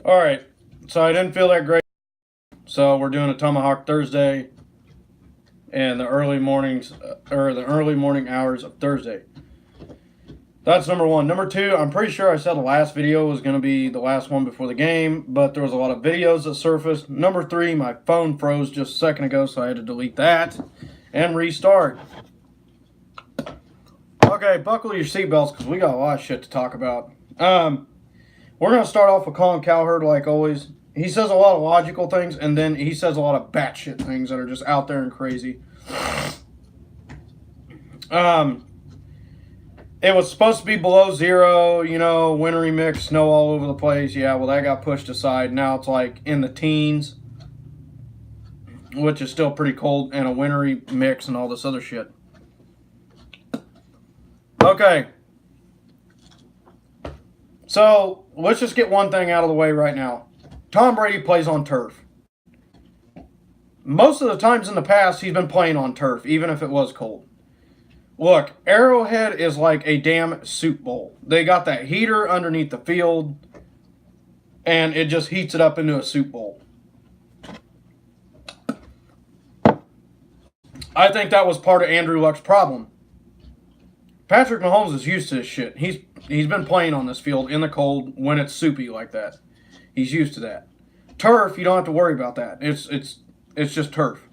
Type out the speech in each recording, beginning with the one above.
All right, so I didn't feel that great, so we're doing a Tomahawk Thursday and the early mornings or the early morning hours of Thursday. That's number one. Number two, I'm pretty sure I said the last video was going to be the last one before the game, but there was a lot of videos that surfaced. Number three, my phone froze just a second ago, so I had to delete that and restart. Okay, buckle your seatbelts because we got a lot of shit to talk about. We're going to start off with Colin Cowherd like always. He says a lot of logical things, and then he says a lot of batshit things that are just out there and crazy. It was supposed to be below zero, you know, wintry mix, snow all over the place. Yeah, well, that got pushed aside. Now it's like in the teens, which is still pretty cold, and a wintry mix and all this other shit. Okay. So, let's just get one thing out of the way right now. Tom Brady plays on turf. Most of the times in the past, he's been playing on turf, even if it was cold. Look, Arrowhead is like a damn soup bowl. They got that heater underneath the field, and it just heats it up into a soup bowl. I think that was part of Andrew Luck's problem. Patrick Mahomes is used to this shit. He's been playing on this field in the cold when it's soupy like that. He's used to that. Turf, you don't have to worry about that. It's just turf.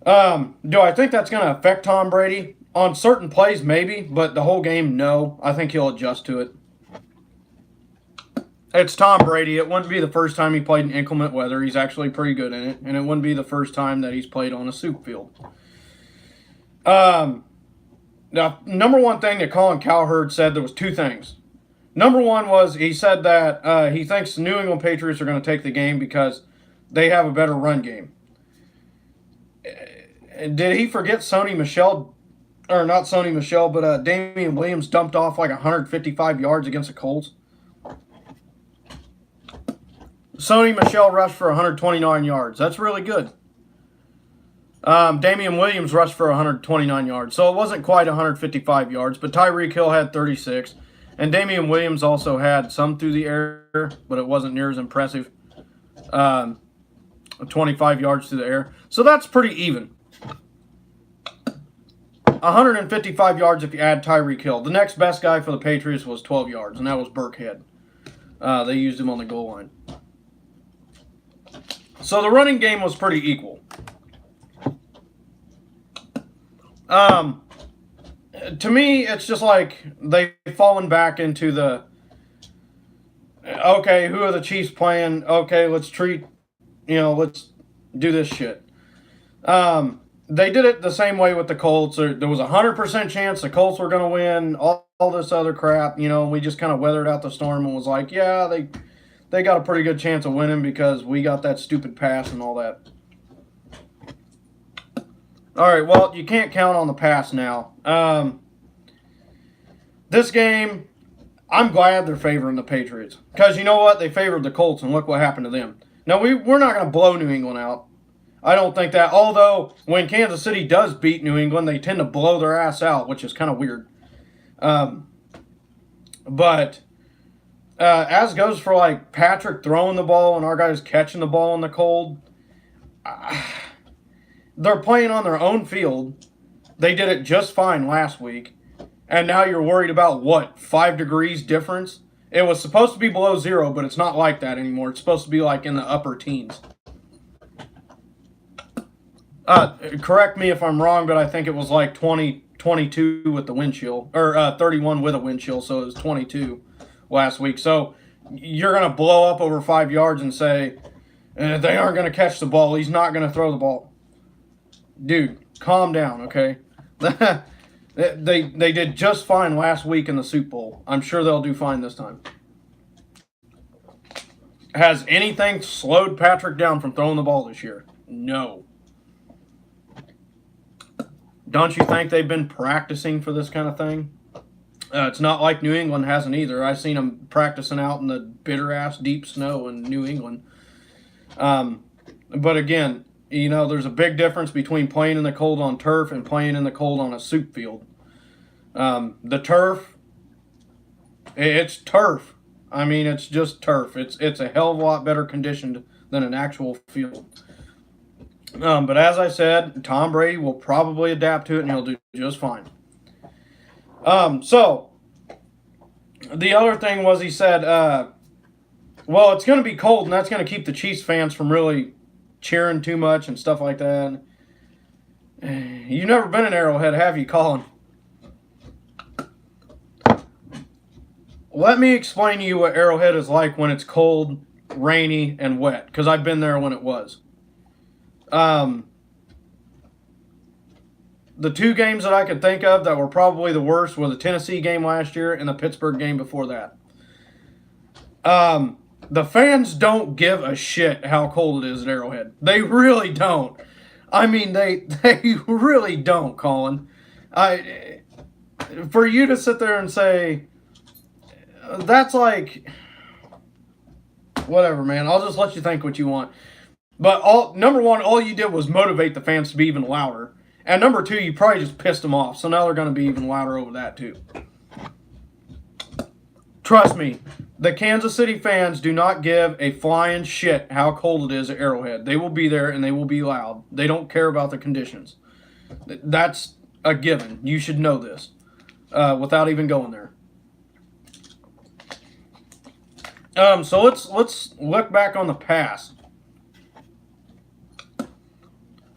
Do I think that's going to affect Tom Brady? On certain plays, maybe, but the whole game, no. I think he'll adjust to it. It's Tom Brady. It wouldn't be the first time he played in inclement weather. He's actually pretty good in it. And it wouldn't be the first time that he's played on a soup field. Now, number one thing that Colin Cowherd said, there was two things. Number one was he said that he thinks the New England Patriots are going to take the game because they have a better run game. Did he forget Sony Michel, or not Sony Michel, but Damian Williams dumped off like 155 yards against the Colts? Sony Michel rushed for 129 yards. That's really good. Damian Williams rushed for 129 yards, so it wasn't quite 155 yards, but Tyreek Hill had 36, and Damian Williams also had some through the air, but it wasn't near as impressive. 25 yards through the air, so that's pretty even. 155 yards if you add Tyreek Hill. The next best guy for the Patriots was 12 yards, and that was Burkhead. They used him on the goal line. So the running game was pretty equal. To me, it's just like they've fallen back into the, okay, who are the Chiefs playing? Okay, let's let's do this shit. They did it the same way with the Colts. There was a 100% chance the Colts were going to win, all this other crap. You know, we just kind of weathered out the storm and was like, yeah, they got a pretty good chance of winning because we got that stupid pass and all that. All right, well, you can't count on the pass now. This game, I'm glad they're favoring the Patriots. Because you know what? They favored the Colts, and look what happened to them. Now, we're not going to blow New England out. I don't think that. Although, when Kansas City does beat New England, they tend to blow their ass out, which is kind of weird. But as goes for, like, Patrick throwing the ball and our guys catching the ball in the cold, they're playing on their own field. They did it just fine last week. And now you're worried about, what, 5 degrees difference? It was supposed to be below zero, but it's not like that anymore. It's supposed to be like in the upper teens. Correct me if I'm wrong, but I think it was like 22 with the wind chill. Or 31 with a wind chill, so it was 22 last week. So you're going to blow up over 5 yards and say, they aren't going to catch the ball. He's not going to throw the ball. Dude, calm down, okay? They did just fine last week in the Super Bowl. I'm sure they'll do fine this time. Has anything slowed Patrick down from throwing the ball this year? No. Don't you think they've been practicing for this kind of thing? It's not like New England hasn't either. I've seen them practicing out in the bitter-ass deep snow in New England. But again, you know, there's a big difference between playing in the cold on turf and playing in the cold on a soup field. The turf, it's turf. I mean, it's just turf. It's a hell of a lot better conditioned than an actual field. But as I said, Tom Brady will probably adapt to it, and he'll do just fine. So the other thing was he said, well, it's going to be cold, and that's going to keep the Chiefs fans from really cheering too much and stuff like that. You've never been in Arrowhead, have you, Colin? Let me explain to you what Arrowhead is like when it's cold, rainy, and wet, because I've been there when it was. The two games that I could think of that were probably the worst were the Tennessee game last year and the Pittsburgh game before that. The fans don't give a shit how cold it is at Arrowhead. They really don't. I mean, they really don't, Colin. For you to sit there and say, that's like, whatever, man. I'll just let you think what you want. But number one, all you did was motivate the fans to be even louder. And number two, you probably just pissed them off. So now they're going to be even louder over that too. Trust me, the Kansas City fans do not give a flying shit how cold it is at Arrowhead. They will be there and they will be loud. They don't care about the conditions. That's a given. You should know this without even going there. So let's look back on the past.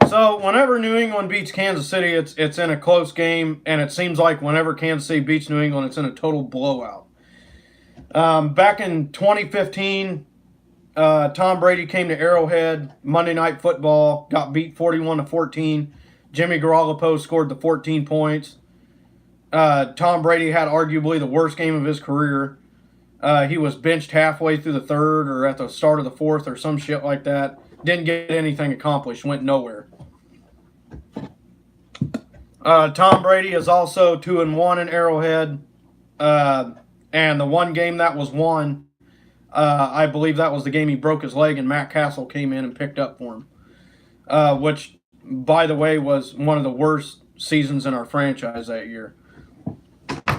So whenever New England beats Kansas City, it's in a close game, and it seems like whenever Kansas City beats New England, it's in a total blowout. Back in 2015, Tom Brady came to Arrowhead, Monday Night Football, got beat 41-14. Jimmy Garoppolo scored the 14 points. Tom Brady had arguably the worst game of his career. He was benched halfway through the third or at the start of the fourth or some shit like that. Didn't get anything accomplished, went nowhere. Tom Brady is also 2-1 in Arrowhead. And the one game that was won, I believe that was the game he broke his leg and Matt Castle came in and picked up for him. Which, by the way, was one of the worst seasons in our franchise that year.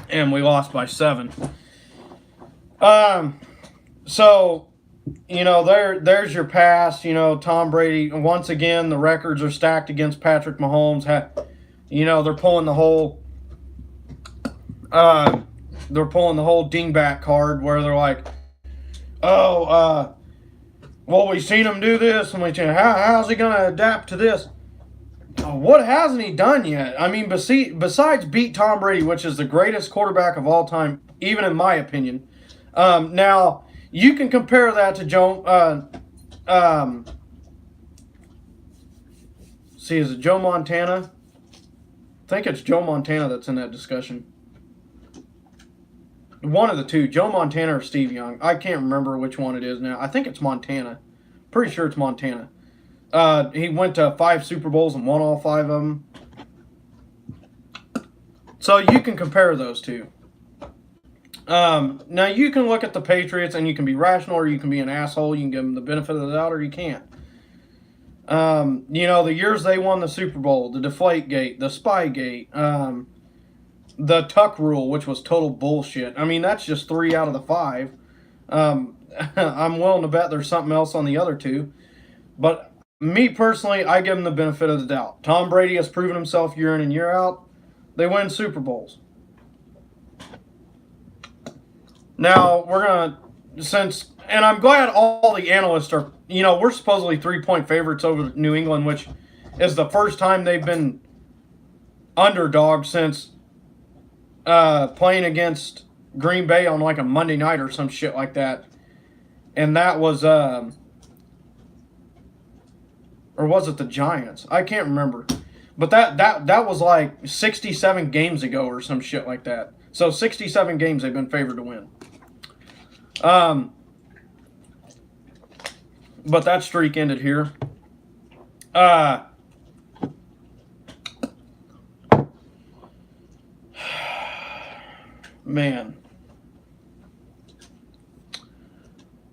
And we lost by 7. So, you know, there's your past. You know, Tom Brady, once again, the records are stacked against Patrick Mahomes. You know, they're pulling the whole dingbat card where they're like, well, we've seen him do this, and how's he going to adapt to this? What hasn't he done yet? I mean, besides beat Tom Brady, which is the greatest quarterback of all time, even in my opinion. Now, you can compare that to Joe. Is it Joe Montana? I think it's Joe Montana that's in that discussion. One of the two, Joe Montana or Steve Young. I can't remember which one it is now. I think it's Montana. Pretty sure it's Montana. He went to 5 Super Bowls and won all 5 of them. So you can compare those two. Now you can look at the Patriots and you can be rational or you can be an asshole. You can give them the benefit of the doubt or you can't. You know, the years they won the Super Bowl, the Deflategate, the Spygate, the Tuck Rule, which was total bullshit. I mean, that's just 3 out of the 5. I'm willing to bet there's something else on the other 2. But me personally, I give them the benefit of the doubt. Tom Brady has proven himself year in and year out. They win Super Bowls. Now, we're going to, and I'm glad all the analysts are, you know, we're supposedly 3-point favorites over New England, which is the first time they've been underdogs since playing against Green Bay on like a Monday night or some shit like that. And that was, or was it the Giants? I can't remember. But that was like 67 games ago or some shit like that. So 67 games they've been favored to win. But that streak ended here. Man.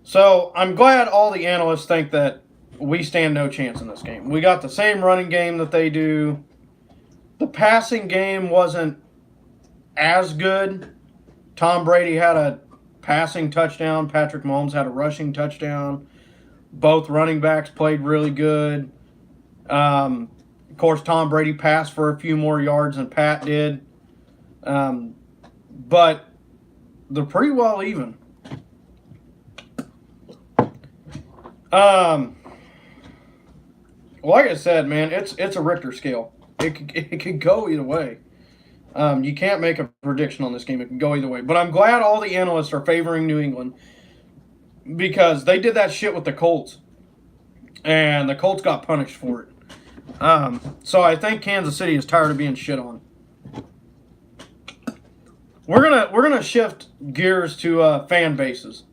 So I'm glad all the analysts think that we stand no chance in this game. We got the same running game that they do. The passing game wasn't as good. Tom Brady had a passing touchdown. Patrick Mahomes had a rushing touchdown. Both running backs played really good. Of course, Tom Brady passed for a few more yards than Pat did. But they're pretty well even. Like I said, man, it's a Richter scale. It could go either way. You can't make a prediction on this game. It can go either way. But I'm glad all the analysts are favoring New England because they did that shit with the Colts. And the Colts got punished for it. So I think Kansas City is tired of being shit on. We're gonna shift gears to fan bases.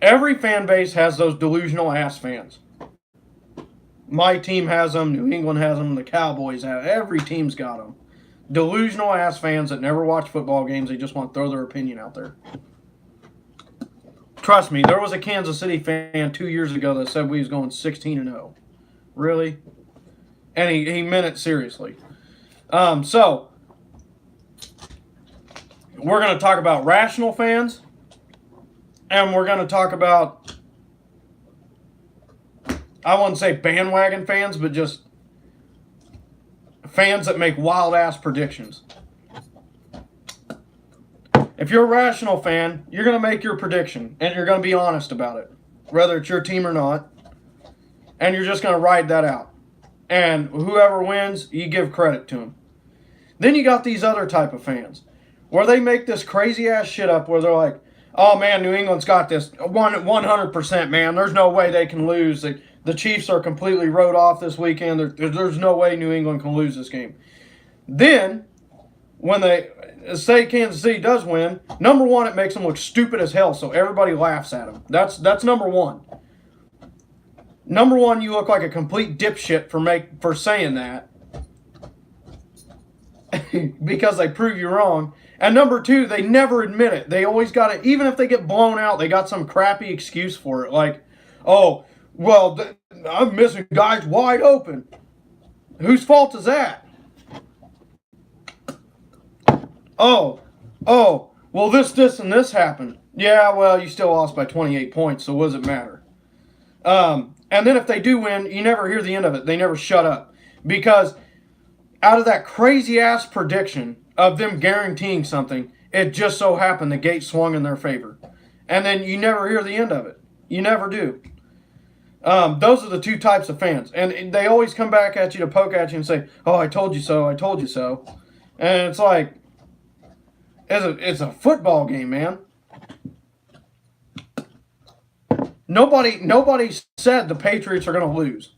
Every fan base has those delusional ass fans. My team has them. New England has them. The Cowboys have. Every team's got them. Delusional ass fans that never watch football games. They just want to throw their opinion out there. Trust me, there was a Kansas City fan 2 years ago that said we was going 16-0. Really? And he meant it seriously. So, we're going to talk about rational fans. And we're going to talk about, I wouldn't say bandwagon fans, but just fans that make wild-ass predictions. If you're a rational fan, you're going to make your prediction, and you're going to be honest about it, whether it's your team or not, and you're just going to ride that out. And whoever wins, you give credit to them. Then you got these other type of fans, where they make this crazy-ass shit up where they're like, oh, man, New England's got this 100%, man. There's no way they can lose. The Chiefs are completely wrote off this weekend. There's no way New England can lose this game. Then, when they say Kansas City does win, number one, it makes them look stupid as hell, so everybody laughs at them. That's number one. Number one, you look like a complete dipshit for saying that because they prove you wrong. And number two, they never admit it. They always got it. Even if they get blown out, they got some crappy excuse for it. Like, oh, well, I'm missing guys wide open. Whose fault is that? Oh, well, this, and this happened. Yeah, well, you still lost by 28 points, so what does it matter? And then if they do win, you never hear the end of it. They never shut up. Because out of that crazy-ass prediction of them guaranteeing something, it just so happened the gate swung in their favor. And then you never hear the end of it. You never do. Those are the two types of fans. And they always come back at you to poke at you and say, oh, I told you so, I told you so. And it's like, it's a football game, man. Nobody said the Patriots are going to lose.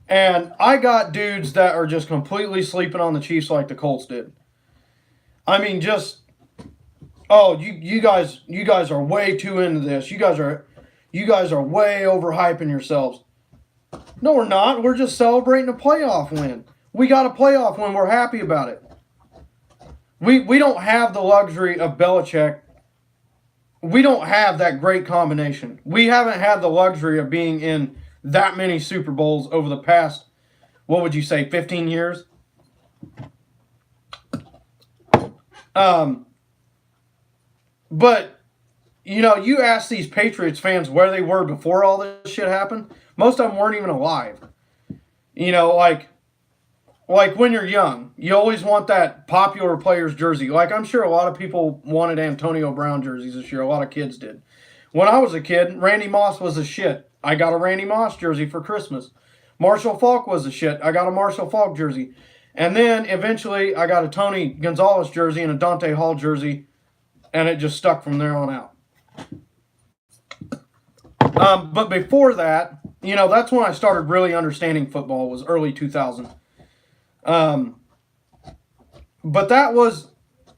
And I got dudes that are just completely sleeping on the Chiefs like the Colts did. I mean, just, oh, you guys are way too into this. You guys are way overhyping yourselves. No, we're not. We're just celebrating a playoff win. We got a playoff win. We're happy about it. We don't have the luxury of Belichick. We don't have that great combination. We haven't had the luxury of being in that many Super Bowls over the past, what would you say, 15 years? But, you ask these Patriots fans where they were before all this shit happened, most of them weren't even alive. Like when you're young, you always want that popular player's jersey. Like, I'm sure a lot of people wanted Antonio Brown jerseys this year. A lot of kids did. When I was a kid, Randy Moss was the shit. I got a Randy Moss jersey for Christmas. Marshall Faulk was the shit. I got a Marshall Faulk jersey. And then eventually I got a Tony Gonzalez jersey and a Dante Hall jersey. And it just stuck from there on out. But before that, that's when I started really understanding football, was early 2000. But that was,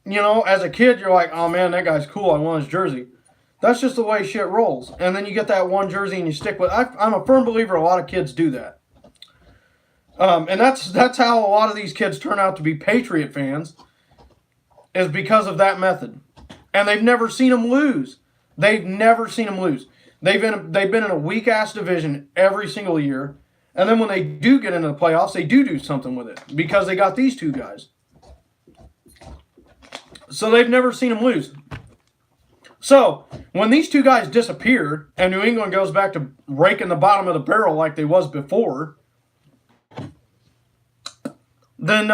as a kid, you're like, oh man, that guy's cool. I want his jersey. That's just the way shit rolls. And then you get that one jersey and you stick with it. I'm a firm believer a lot of kids do that. And that's how a lot of these kids turn out to be Patriot fans, is because of that method. And they've never seen them lose. They've never seen them lose. They've been in a weak-ass division every single year. And then when they do get into the playoffs, they do something with it. Because they got these two guys. So they've never seen him lose. So when these two guys disappear and New England goes back to raking the bottom of the barrel like they was before, then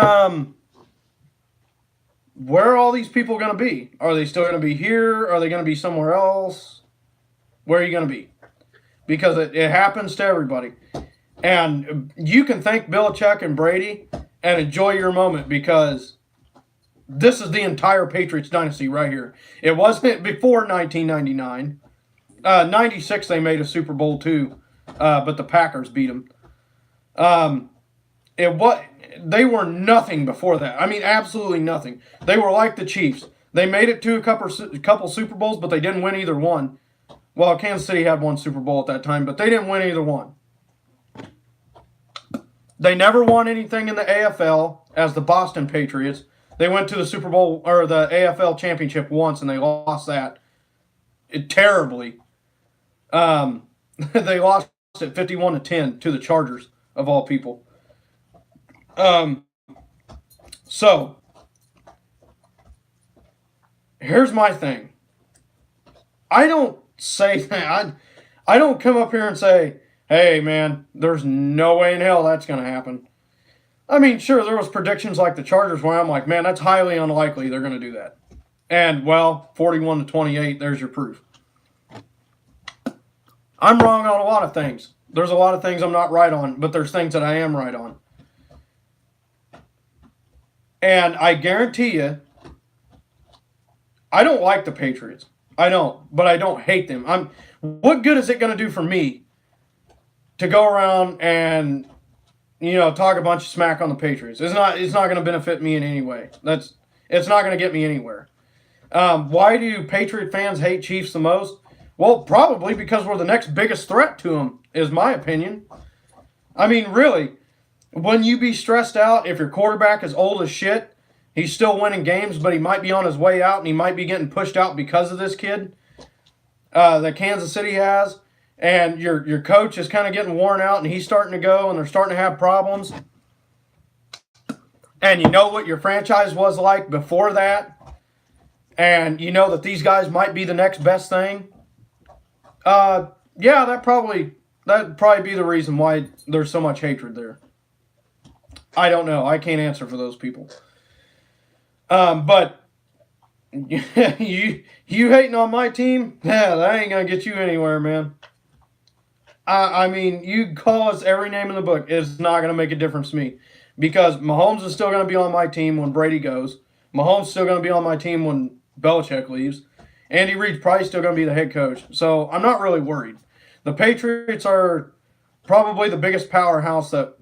where are all these people going to be? Are they still going to be here? Are they going to be somewhere else? Where are you going to be? Because it happens to everybody. And you can thank Belichick and Brady and enjoy your moment, because this is the entire Patriots dynasty right here. It wasn't before 1999. 96 they made a Super Bowl too, but the Packers beat them. They were nothing before that. I mean, absolutely nothing. They were like the Chiefs. They made it to a couple Super Bowls, but they didn't win either one. Well, Kansas City had one Super Bowl at that time, but they didn't win either one. They never won anything in the AFL as the Boston Patriots. They went to the Super Bowl or the AFL championship once, and they lost that terribly. They lost it 51-10 to the Chargers, of all people. So here's my thing. I don't say that. I don't come up here and say, hey, man, there's no way in hell that's going to happen. I mean, sure, there was predictions like the Chargers where I'm like, man, that's highly unlikely they're going to do that. And, well, 41-28, there's your proof. I'm wrong on a lot of things. There's a lot of things I'm not right on, but there's things that I am right on. And I guarantee you, I don't like the Patriots. I don't, but I don't hate them. What good is it going to do for me to go around and, talk a bunch of smack on the Patriots? It's not going to benefit me in any way. It's not going to get me anywhere. Why do Patriot fans hate Chiefs the most? Well, probably because we're the next biggest threat to them, is my opinion. I mean, really, wouldn't you be stressed out if your quarterback is old as shit? He's still winning games, but he might be on his way out, and he might be getting pushed out because of this kid that Kansas City has. And your coach is kind of getting worn out, and he's starting to go, and they're starting to have problems. And you know what your franchise was like before that, and you know that these guys might be the next best thing. Yeah, that'd probably be the reason why there's so much hatred there. I don't know. I can't answer for those people. But you hating on my team, yeah, that ain't gonna get you anywhere, man. I mean, you call us every name in the book. It's not going to make a difference to me. Because Mahomes is still going to be on my team when Brady goes. Mahomes is still going to be on my team when Belichick leaves. Andy Reid's probably still going to be the head coach. So I'm not really worried. The Patriots are probably the biggest powerhouse that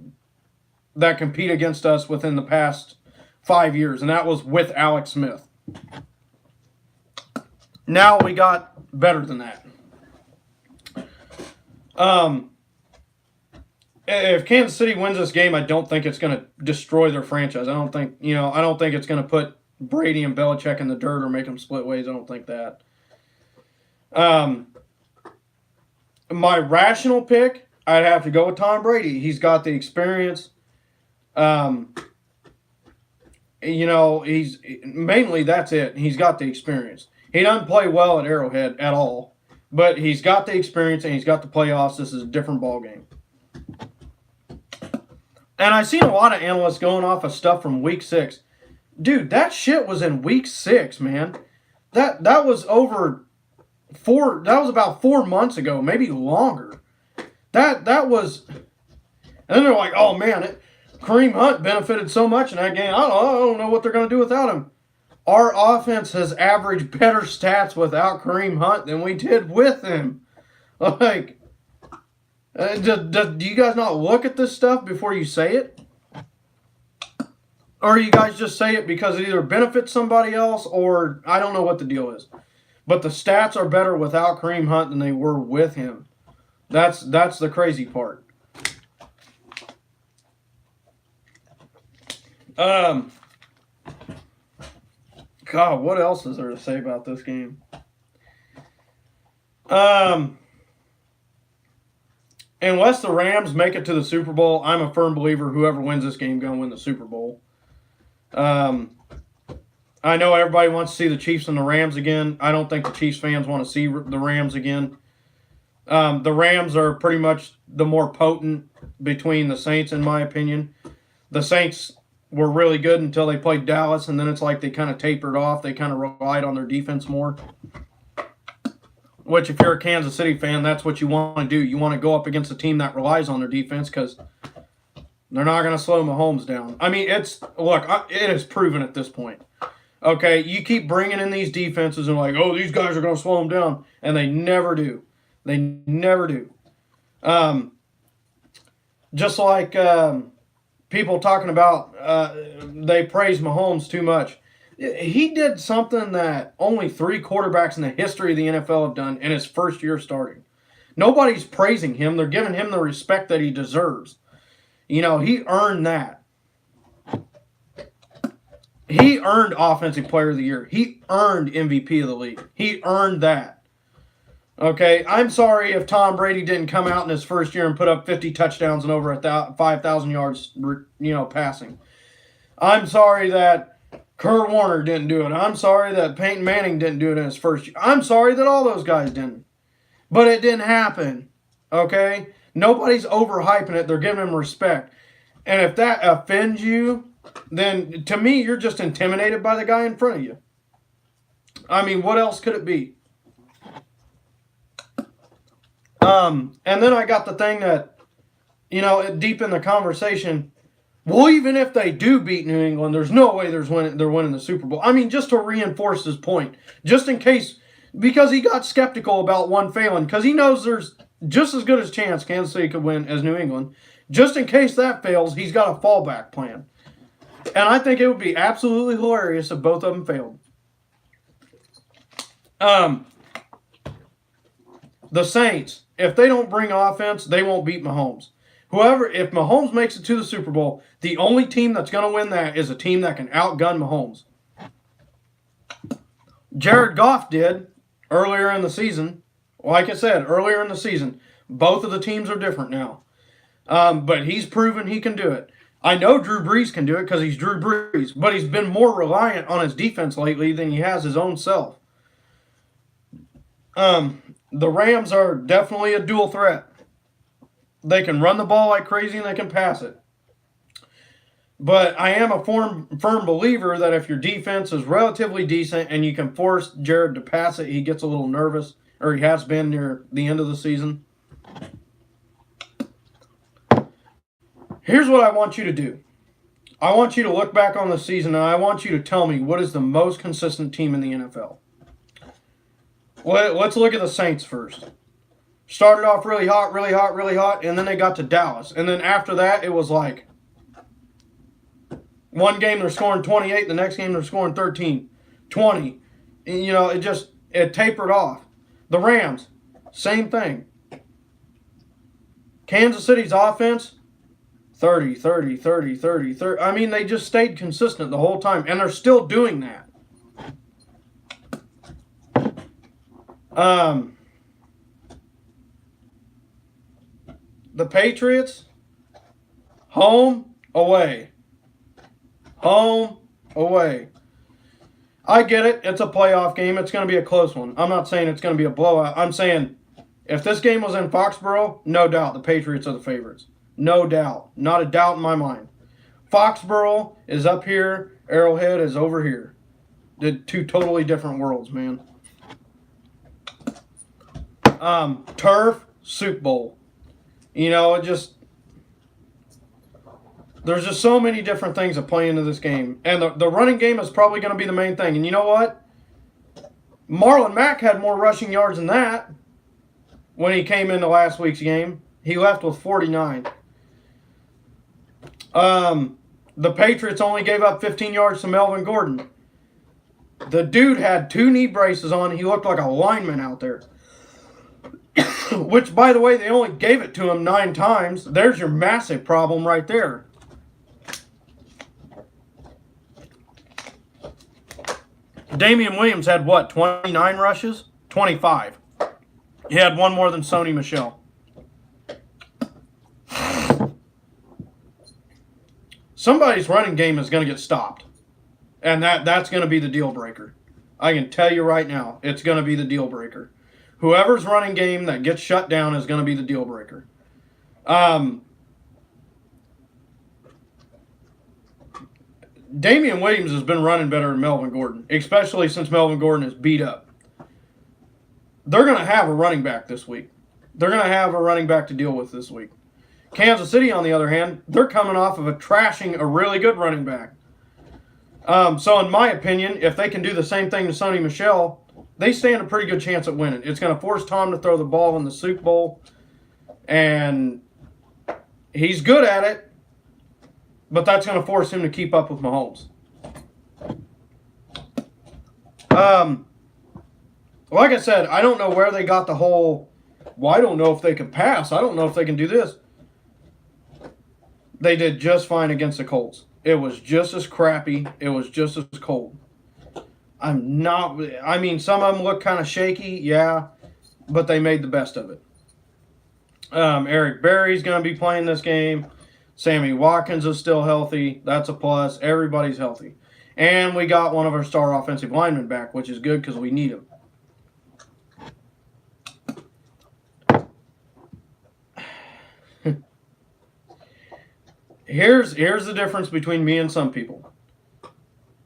compete against us within the past 5 years. And that was with Alex Smith. Now we got better than that. If Kansas City wins this game, I don't think it's going to destroy their franchise. I don't think it's going to put Brady and Belichick in the dirt or make them split ways. I don't think that. My rational pick, I'd have to go with Tom Brady. He's got the experience. He's mainly that's it. He's got the experience. He doesn't play well at Arrowhead at all. But he's got the experience and he's got the playoffs. This is a different ballgame. And I've seen a lot of analysts going off of stuff from week 6. Dude, that shit was in week 6, man. That was about 4 months ago, maybe longer. That was, and then they're like, oh man, Kareem Hunt benefited so much in that game. I don't know what they're going to do without him. Our offense has averaged better stats without Kareem Hunt than we did with him. Like, do you guys not look at this stuff before you say it? Or you guys just say it because it either benefits somebody else or I don't know what the deal is. But the stats are better without Kareem Hunt than they were with him. That's the crazy part. God, what else is there to say about this game? Unless the Rams make it to the Super Bowl, I'm a firm believer whoever wins this game going to win the Super Bowl. I know everybody wants to see the Chiefs and the Rams again. I don't think the Chiefs fans want to see the Rams again. The Rams are pretty much the more potent between the Saints, in my opinion. The Saints were really good until they played Dallas, and then it's like they kind of tapered off. They kind of relied on their defense more. Which, if you're a Kansas City fan, that's what you want to do. You want to go up against a team that relies on their defense because they're not going to slow Mahomes down. I mean, it is proven at this point. Okay, you keep bringing in these defenses and like, oh, these guys are going to slow them down, and they never do. They never do. Just like people talking about they praise Mahomes too much. He did something that only 3 quarterbacks in the history of the NFL have done in his first year starting. Nobody's praising him. They're giving him the respect that he deserves. You know, he earned that. He earned Offensive Player of the Year. He earned MVP of the league. He earned that. Okay, I'm sorry if Tom Brady didn't come out in his first year and put up 50 touchdowns and over 5,000 yards, passing. I'm sorry that Kurt Warner didn't do it. I'm sorry that Peyton Manning didn't do it in his first year. I'm sorry that all those guys didn't. But it didn't happen. Okay? Nobody's overhyping it. They're giving him respect. And if that offends you, then to me, you're just intimidated by the guy in front of you. I mean, what else could it be? And then I got the thing that, deep in the conversation, well, even if they do beat New England, there's no way they're winning the Super Bowl. I mean, just to reinforce his point, just in case, because he got skeptical about one failing, because he knows there's just as good a chance Kansas City could win as New England. Just in case that fails, he's got a fallback plan. And I think it would be absolutely hilarious if both of them failed. The Saints, if they don't bring offense, they won't beat Mahomes. If Mahomes makes it to the Super Bowl, the only team that's going to win that is a team that can outgun Mahomes. Jared Goff did earlier in the season. Like I said, earlier in the season. Both of the teams are different now. But he's proven he can do it. I know Drew Brees can do it because he's Drew Brees, but he's been more reliant on his defense lately than he has his own self. The Rams are definitely a dual threat. They can run the ball like crazy and they can pass it. But I am a firm believer that if your defense is relatively decent and you can force Jared to pass it, he gets a little nervous, or he has been near the end of the season. Here's what I want you to do. I want you to look back on the season and I want you to tell me what is the most consistent team in the NFL. Let's look at the Saints first. Started off really hot, and then they got to Dallas. And then after that, it was like one game they're scoring 28, the next game they're scoring 13, 20. It tapered off. The Rams, same thing. Kansas City's offense, 30. I mean, they just stayed consistent the whole time, and they're still doing that. The Patriots, home, away. Home, away. I get it. It's a playoff game. It's going to be a close one. I'm not saying it's going to be a blowout. I'm saying if this game was in Foxborough, no doubt the Patriots are the favorites. No doubt. Not a doubt in my mind. Foxborough is up here. Arrowhead is over here. They're 2 totally different worlds, man. Turf, Super Bowl. There's just so many different things that play into this game. And the running game is probably going to be the main thing. And you know what? Marlon Mack had more rushing yards than that when he came into last week's game. He left with 49. The Patriots only gave up 15 yards to Melvin Gordon. The dude had 2 knee braces on. He looked like a lineman out there. Which, by the way, they only gave it to him 9 times. There's your massive problem right there. Damian Williams had, 29 rushes? 25. He had 1 more than Sony Michel. Somebody's running game is going to get stopped. And that's going to be the deal breaker. I can tell you right now, it's going to be the deal breaker. Whoever's running game that gets shut down is going to be the deal breaker. Damian Williams has been running better than Melvin Gordon, especially since Melvin Gordon is beat up. They're going to have a running back this week. They're going to have a running back to deal with this week. Kansas City, on the other hand, they're coming off of trashing a really good running back. So in my opinion, if they can do the same thing to Sonny Michel, they stand a pretty good chance at winning. It's going to force Tom to throw the ball in the Super Bowl, and he's good at it, but that's going to force him to keep up with Mahomes. Like I said, I don't know where they got the whole, well, I don't know if they can pass. I don't know if they can do this. They did just fine against the Colts. It was just as crappy. It was just as cold. Some of them look kind of shaky, yeah, but they made the best of it. Eric Berry's going to be playing this game. Sammy Watkins is still healthy. That's a plus. Everybody's healthy. And we got one of our star offensive linemen back, which is good because we need him. Here's the difference between me and some people.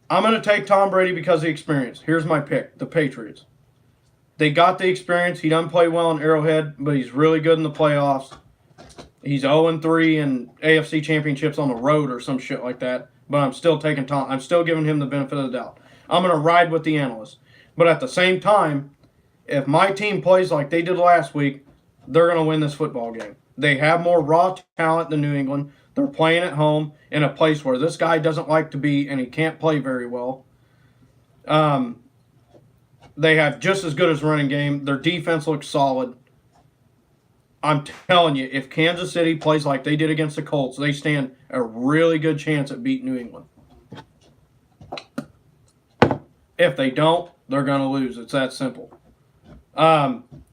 I'm going to take Tom Brady because of the experience. Here's my pick, the Patriots. They got the experience. He doesn't play well in Arrowhead, but he's really good in the playoffs. He's 0-3 in AFC championships on the road or some shit like that. But I'm still taking Tom. I'm still giving him the benefit of the doubt. I'm going to ride with the analysts. But at the same time, if my team plays like they did last week, they're going to win this football game. They have more raw talent than New England. They're playing at home in a place where this guy doesn't like to be and he can't play very well. They have just as good as running game. Their defense looks solid. I'm telling you, if Kansas City plays like they did against the Colts, they stand a really good chance at beating New England. If they don't, they're going to lose. It's that simple.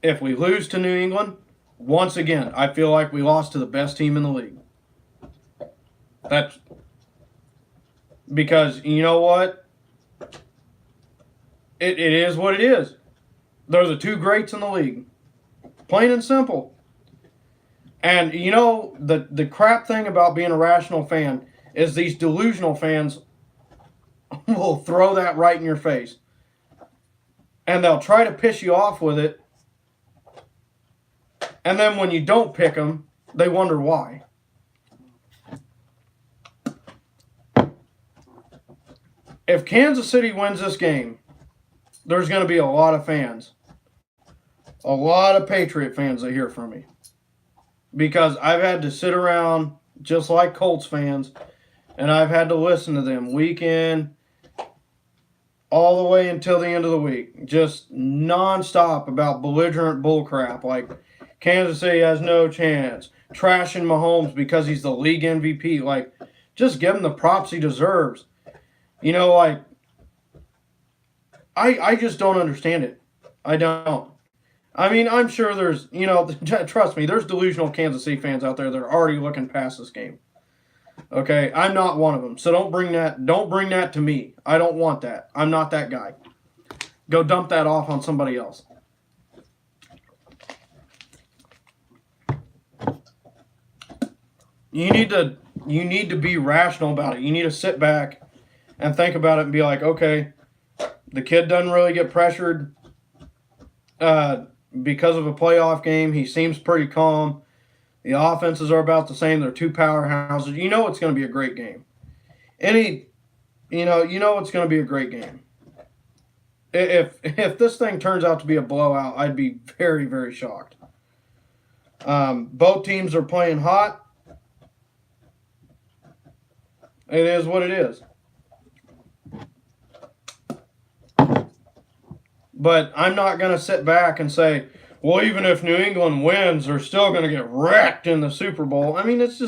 If we lose to New England, once again, I feel like we lost to the best team in the league. That's because, you know what? It is what it is. They're the two greats in the league. Plain and simple. And, you know, the crap thing about being a rational fan is these delusional fans will throw that right in your face. And they'll try to piss you off with it. And then when you don't pick them, they wonder why. If Kansas City wins this game, there's going to be a lot of fans. A lot of Patriot fans that hear from me. Because I've had to sit around just like Colts fans, and I've had to listen to them week in, all the way until the end of the week. Just nonstop about belligerent bullcrap like Kansas City has no chance. Trashing Mahomes because he's the league MVP. Like, just give him the props he deserves. You know, like, I just don't understand it. I don't. I mean, I'm sure there's, you know, trust me, there's delusional Kansas City fans out there that are already looking past this game. Okay, I'm not one of them. So don't bring that to me. I don't want that. I'm not that guy. Go dump that off on somebody else. You need to be rational about it. You need to sit back and think about it and be like, okay, the kid doesn't really get pressured because of a playoff game. He seems pretty calm. The offenses are about the same. They're two powerhouses. You know it's going to be a great game. You know it's going to be a great game. If this thing turns out to be a blowout, I'd be very, very shocked. Both teams are playing hot. It is what it is. But I'm not going to sit back and say, well, even if New England wins, they're still going to get wrecked in the Super Bowl. I mean, it's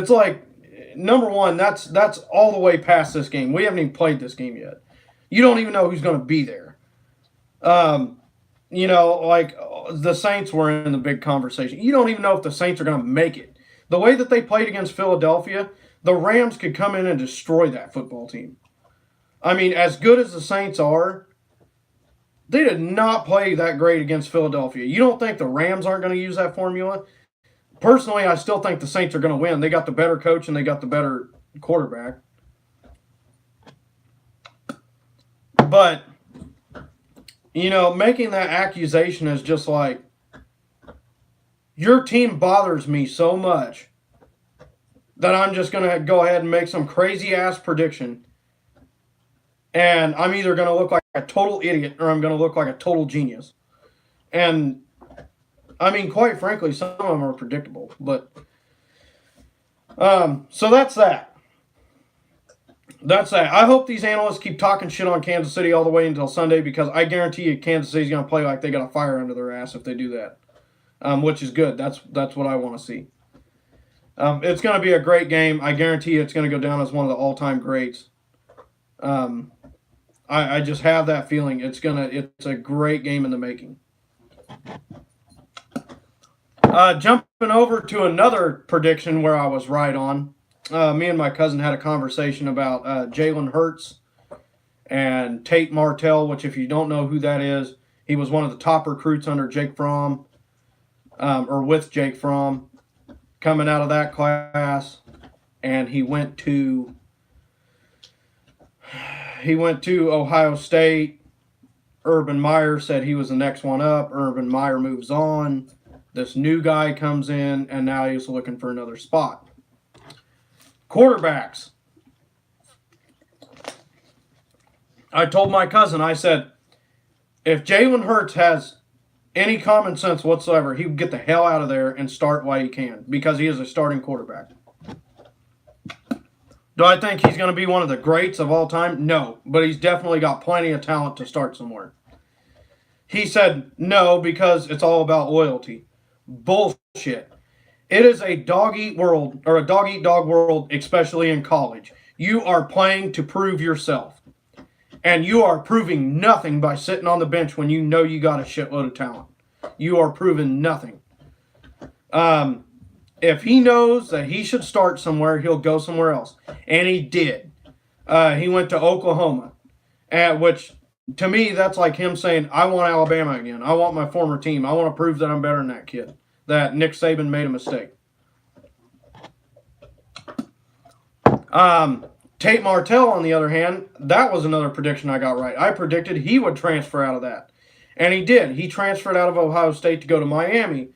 like, number one, that's all the way past this game. We haven't even played this game yet. You don't even know who's going to be there. You know, like the Saints were in the big conversation. You don't even know if the Saints are going to make it. The way that they played against Philadelphia, the Rams could come in and destroy that football team. I mean, as good as the Saints are, they did not play that great against Philadelphia. You don't think the Rams aren't going to use that formula? Personally, I still think the Saints are going to win. They got the better coach and they got the better quarterback. But, you know, making that accusation is just like, your team bothers me so much that I'm just going to go ahead and make some crazy-ass prediction. And I'm either going to look like a total idiot or I'm going to look like a total genius. And, I mean, quite frankly, some of them are predictable. But, so that's that. That's that. I hope these analysts keep talking shit on Kansas City all the way until Sunday, because I guarantee you Kansas City's going to play like they got a fire under their ass if they do that, which is good. That's what I want to see. It's going to be a great game. I guarantee you it's going to go down as one of the all-time greats. I just have that feeling it's a great game in the making. Jumping over to another prediction where I was right on. Me and my cousin had a conversation about Jalen Hurts and Tate Martell, which, if you don't know who that is, he was one of the top recruits under Jake Fromm, or with Jake Fromm, coming out of that class, and he went to Ohio State. Urban Meyer said he was the next one up. Urban Meyer moves on. This new guy comes in, and now he's looking for another spot. Quarterbacks. I told my cousin, I said, if Jalen Hurts has any common sense whatsoever, he would get the hell out of there and start while he can, because he is a starting quarterback. Do I think he's going to be one of the greats of all time? No, but he's definitely got plenty of talent to start somewhere. He said no because it's all about loyalty. Bullshit. It is a dog-eat world, or a dog-eat-dog world, especially in college. You are playing to prove yourself. And you are proving nothing by sitting on the bench when you know you got a shitload of talent. You are proving nothing. If he knows that he should start somewhere, he'll go somewhere else. And he did. He went to Oklahoma, which, to me, that's like him saying, I want Alabama again. I want my former team. I want to prove that I'm better than that kid, that Nick Saban made a mistake. Tate Martell, on the other hand, that was another prediction I got right. I predicted he would transfer out of that. And he did. He transferred out of Ohio State to go to Miami.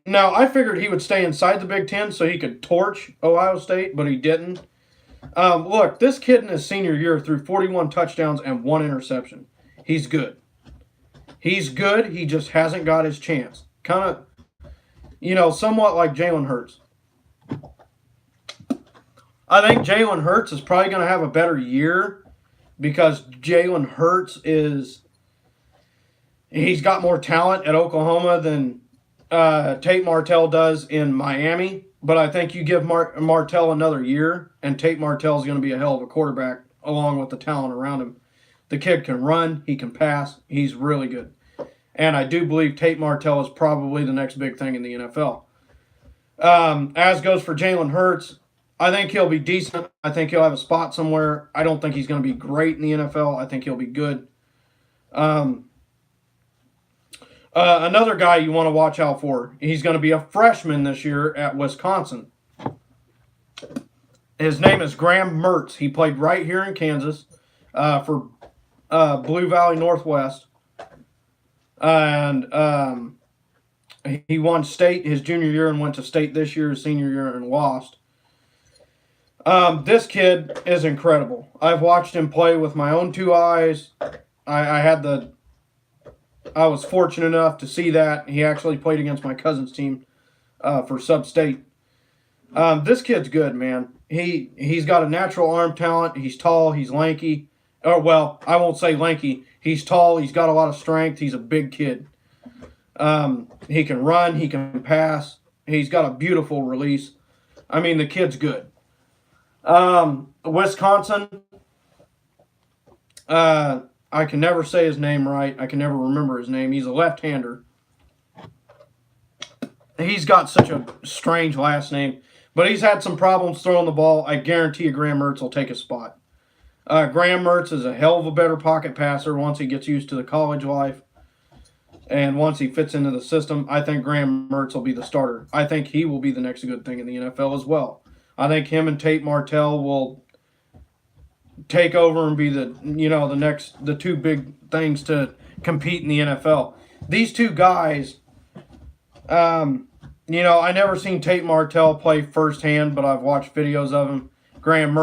Now, I figured he would stay inside the Big Ten so he could torch Ohio State, but he didn't. Look, this kid in his senior year threw 41 touchdowns and 1 interception. He's good. He's good. He just hasn't got his chance. Kind of, somewhat like Jalen Hurts. I think Jalen Hurts is probably going to have a better year because Jalen Hurts he's got more talent at Oklahoma than Tate Martell does in Miami. But I think you give Martell another year, and Tate Martell is going to be a hell of a quarterback along with the talent around him. The kid can run. He can pass. He's really good. And I do believe Tate Martell is probably the next big thing in the NFL. As goes for Jalen Hurts, I think he'll be decent. I think he'll have a spot somewhere. I don't think he's going to be great in the NFL. I think he'll be good. Another guy you want to watch out for, he's going to be a freshman this year at Wisconsin. His name is Graham Mertz. He played right here in Kansas for Blue Valley Northwest. And he won state his junior year and went to state this year, his senior year, and lost. This kid is incredible. I've watched him play with my own 2 eyes. I was fortunate enough to see that. He actually played against my cousin's team for sub-state. This kid's good, man. He's got a natural arm talent. He's tall. He's lanky. Oh, well, I won't say lanky. He's tall. He's got a lot of strength. He's a big kid. He can run. He can pass. He's got a beautiful release. I mean, the kid's good. Wisconsin, I can never say his name right. I can never remember his name. He's a left-hander. He's got such a strange last name, but he's had some problems throwing the ball. I guarantee you Graham Mertz will take his spot. Graham Mertz is a hell of a better pocket passer once he gets used to the college life. And once he fits into the system, I think Graham Mertz will be the starter. I think he will be the next good thing in the NFL as well. I think him and Tate Martell will take over and be the two big things to compete in the NFL. These two guys, I never seen Tate Martell play firsthand, but I've watched videos of him. Graham Mertz